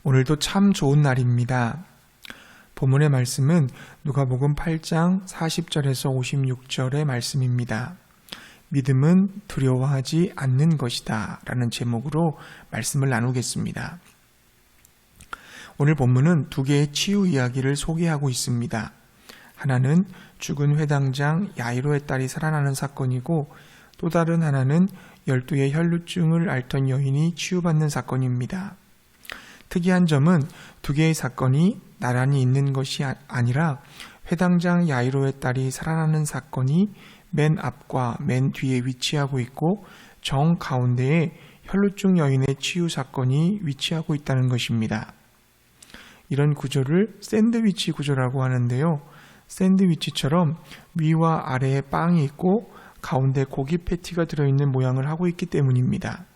오늘도 참 좋은 날입니다. 본문의 말씀은 누가복음 8장 40절에서 56절의 말씀입니다. 믿음은 두려워하지 않는 것이다 라는 제목으로 말씀을 나누겠습니다. 오늘 본문은 두 개의 치유 이야기를 소개하고 있습니다. 하나는 죽은 회당장 야이로의 딸이 살아나는 사건이고 또 다른 하나는 12의 혈루증을 앓던 여인이 치유받는 사건입니다. 특이한 점은 두 개의 사건이 나란히 있는 것이 아니라 회당장 야이로의 딸이 살아나는 사건이 맨 앞과 맨 뒤에 위치하고 있고 정 가운데에 혈루증 여인의 치유 사건이 위치하고 있다는 것입니다. 이런 구조를 샌드위치 구조라고 하는데요. 샌드위치처럼 위와 아래에 빵이 있고 가운데 고기 패티가 들어있는 모양을 하고 있기 때문입니다.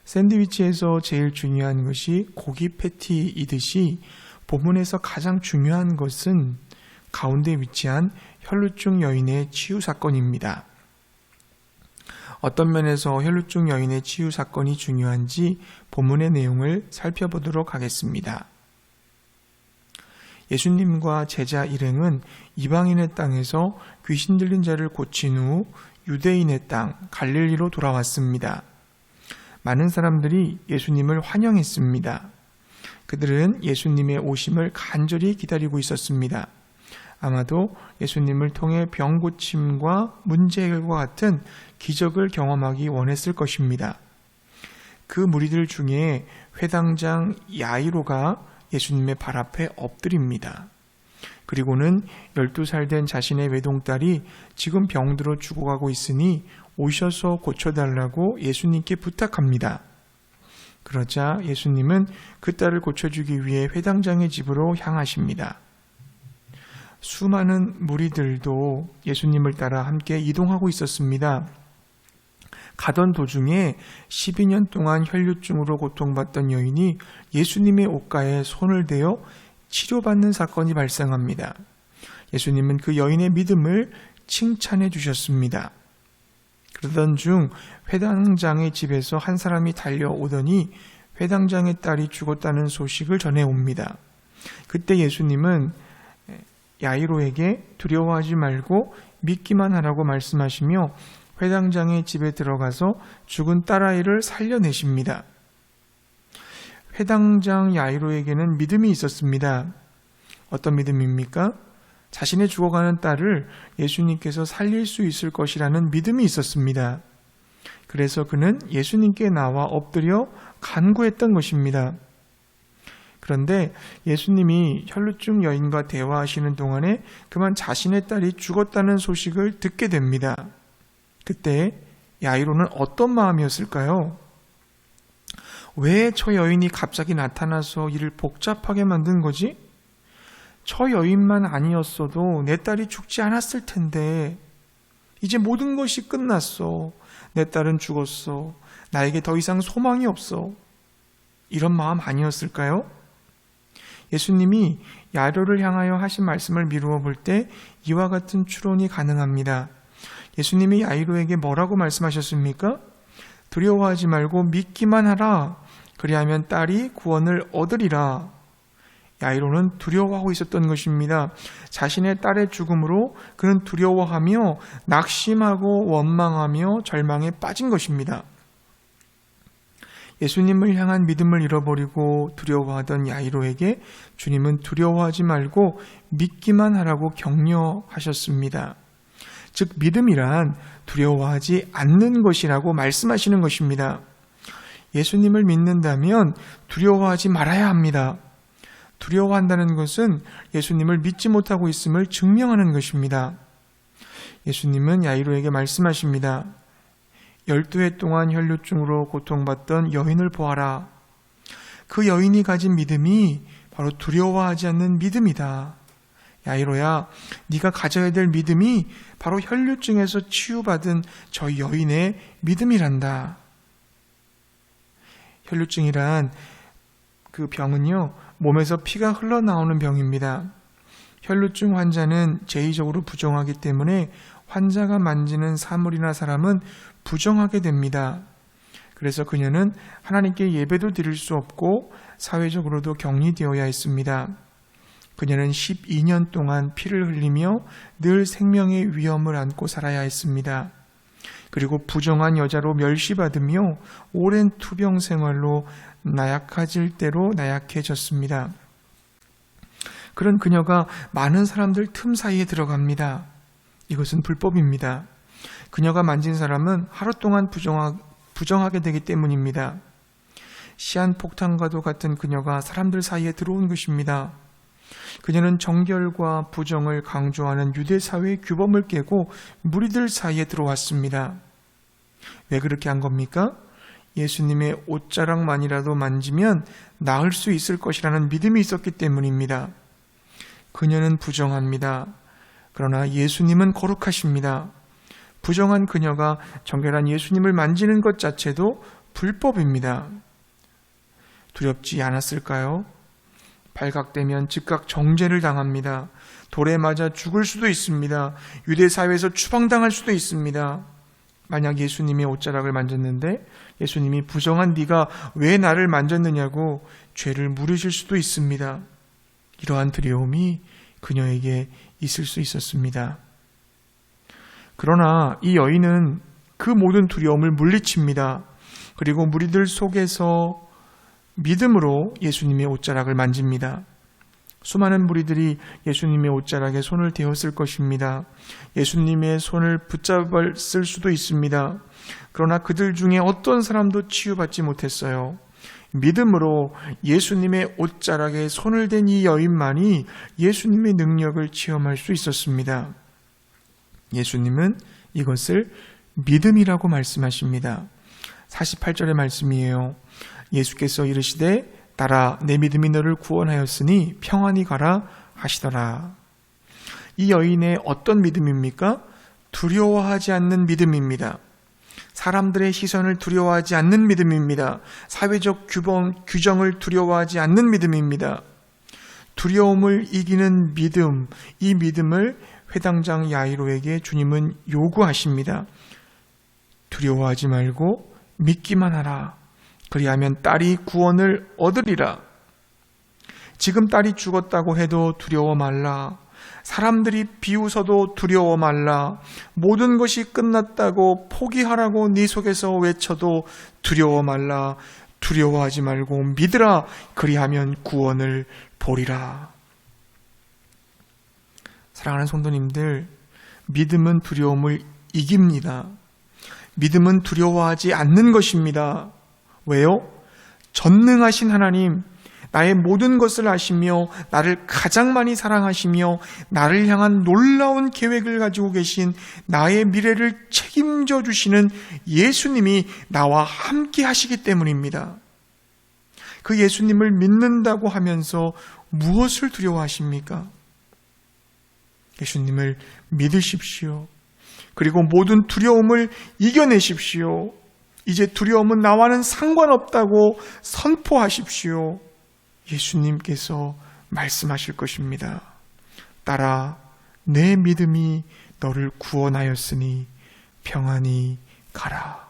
샌드위치에서 제일 중요한 것이 고기 패티이듯이 본문에서 가장 중요한 것은 가운데 위치한 혈루증 여인의 치유 사건입니다. 어떤 면에서 혈루증 여인의 치유 사건이 중요한지 본문의 내용을 살펴보도록 하겠습니다. 예수님과 제자 일행은 이방인의 땅에서 귀신 들린 자를 고친 후 유대인의 땅 갈릴리로 돌아왔습니다. 많은 사람들이 예수님을 환영했습니다. 그들은 예수님의 오심을 간절히 기다리고 있었습니다. 아마도 예수님을 통해 병 고침과 문제 해결과 같은 기적을 경험하기 원했을 것입니다. 그 무리들 중에 회당장 야이로가 예수님의 발 앞에 엎드립니다. 그리고는 12살 된 자신의 외동딸이 지금 병들어 죽어가고 있으니 오셔서 고쳐달라고 예수님께 부탁합니다. 그러자 예수님은 그 딸을 고쳐주기 위해 회당장의 집으로 향하십니다. 수많은 무리들도 예수님을 따라 함께 이동하고 있었습니다. 가던 도중에 12년 동안 혈루증으로 고통받던 여인이 예수님의 옷가에 손을 대어 치료받는 사건이 발생합니다. 예수님은 그 여인의 믿음을 칭찬해 주셨습니다. 그러던 중 회당장의 집에서 한 사람이 달려오더니 회당장의 딸이 죽었다는 소식을 전해옵니다. 그때 예수님은 야이로에게 두려워하지 말고 믿기만 하라고 말씀하시며 회당장의 집에 들어가서 죽은 딸아이를 살려내십니다. 회당장 야이로에게는 믿음이 있었습니다. 어떤 믿음입니까? 자신의 죽어가는 딸을 예수님께서 살릴 수 있을 것이라는 믿음이 있었습니다. 그래서 그는 예수님께 나와 엎드려 간구했던 것입니다. 그런데 예수님이 혈루증 여인과 대화하시는 동안에 그만 자신의 딸이 죽었다는 소식을 듣게 됩니다. 그때 야이로는 어떤 마음이었을까요? 왜 저 여인이 갑자기 나타나서 일을 복잡하게 만든 거지? 저 여인만 아니었어도 내 딸이 죽지 않았을 텐데 이제 모든 것이 끝났어. 내 딸은 죽었어. 나에게 더 이상 소망이 없어. 이런 마음 아니었을까요? 예수님이 야이로를 향하여 하신 말씀을 미루어 볼 때 이와 같은 추론이 가능합니다. 예수님이 야이로에게 뭐라고 말씀하셨습니까? 두려워하지 말고 믿기만 하라. 그리하면 딸이 구원을 얻으리라. 야이로는 두려워하고 있었던 것입니다. 자신의 딸의 죽음으로 그는 두려워하며 낙심하고 원망하며 절망에 빠진 것입니다. 예수님을 향한 믿음을 잃어버리고 두려워하던 야이로에게 주님은 두려워하지 말고 믿기만 하라고 격려하셨습니다. 즉 믿음이란 두려워하지 않는 것이라고 말씀하시는 것입니다. 예수님을 믿는다면 두려워하지 말아야 합니다. 두려워한다는 것은 예수님을 믿지 못하고 있음을 증명하는 것입니다. 예수님은 야이로에게 말씀하십니다. 12해 동안 혈루증으로 고통받던 여인을 보아라. 그 여인이 가진 믿음이 바로 두려워하지 않는 믿음이다. 야이로야, 네가 가져야 될 믿음이 바로 혈루증에서 치유받은 저 여인의 믿음이란다. 혈루증이란 그 병은요, 몸에서 피가 흘러나오는 병입니다. 혈루증 환자는 제의적으로 부정하기 때문에 환자가 만지는 사물이나 사람은 부정하게 됩니다. 그래서 그녀는 하나님께 예배도 드릴 수 없고 사회적으로도 격리되어야 했습니다. 그녀는 12년 동안 피를 흘리며 늘 생명의 위험을 안고 살아야 했습니다. 그리고 부정한 여자로 멸시받으며 오랜 투병 생활로 나약해질 대로 나약해졌습니다. 그런 그녀가 많은 사람들 틈 사이에 들어갑니다. 이것은 불법입니다. 그녀가 만진 사람은 하루 동안 부정하게 되기 때문입니다. 시한폭탄과도 같은 그녀가 사람들 사이에 들어온 것입니다. 그녀는 정결과 부정을 강조하는 유대사회의 규범을 깨고 무리들 사이에 들어왔습니다. 왜 그렇게 한 겁니까? 예수님의 옷자락만이라도 만지면 나을 수 있을 것이라는 믿음이 있었기 때문입니다. 그녀는 부정합니다. 그러나 예수님은 거룩하십니다. 부정한 그녀가 정결한 예수님을 만지는 것 자체도 불법입니다. 두렵지 않았을까요? 발각되면 즉각 정죄를 당합니다. 돌에 맞아 죽을 수도 있습니다. 유대 사회에서 추방당할 수도 있습니다. 만약 예수님의 옷자락을 만졌는데 예수님이 부정한 네가 왜 나를 만졌느냐고 죄를 물으실 수도 있습니다. 이러한 두려움이 그녀에게 있을 수 있었습니다. 그러나 이 여인은 그 모든 두려움을 물리칩니다. 그리고 무리들 속에서 믿음으로 예수님의 옷자락을 만집니다. 수많은 무리들이 예수님의 옷자락에 손을 대었을 것입니다. 예수님의 손을 붙잡았을 수도 있습니다. 그러나 그들 중에 어떤 사람도 치유받지 못했어요. 믿음으로 예수님의 옷자락에 손을 댄 이 여인만이 예수님의 능력을 체험할 수 있었습니다. 예수님은 이것을 믿음이라고 말씀하십니다. 48절의 말씀이에요. 예수께서 이르시되 따라 내 믿음이 너를 구원하였으니 평안히 가라 하시더라. 이 여인의 어떤 믿음입니까? 두려워하지 않는 믿음입니다. 사람들의 시선을 두려워하지 않는 믿음입니다. 사회적 규정을 두려워하지 않는 믿음입니다. 두려움을 이기는 믿음, 이 믿음을 회당장 야이로에게 주님은 요구하십니다. 두려워하지 말고 믿기만 하라. 그리하면 딸이 구원을 얻으리라. 지금 딸이 죽었다고 해도 두려워 말라. 사람들이 비웃어도 두려워 말라. 모든 것이 끝났다고 포기하라고 네 속에서 외쳐도 두려워 말라. 두려워하지 말고 믿으라. 그리하면 구원을 보리라. 사랑하는 성도님들, 믿음은 두려움을 이깁니다. 믿음은 두려워하지 않는 것입니다. 왜요? 전능하신 하나님, 나의 모든 것을 아시며 나를 가장 많이 사랑하시며 나를 향한 놀라운 계획을 가지고 계신 나의 미래를 책임져 주시는 예수님이 나와 함께 하시기 때문입니다. 그 예수님을 믿는다고 하면서 무엇을 두려워하십니까? 예수님을 믿으십시오. 그리고 모든 두려움을 이겨내십시오. 이제 두려움은 나와는 상관없다고 선포하십시오. 예수님께서 말씀하실 것입니다. 따라 내 믿음이 너를 구원하였으니 평안히 가라.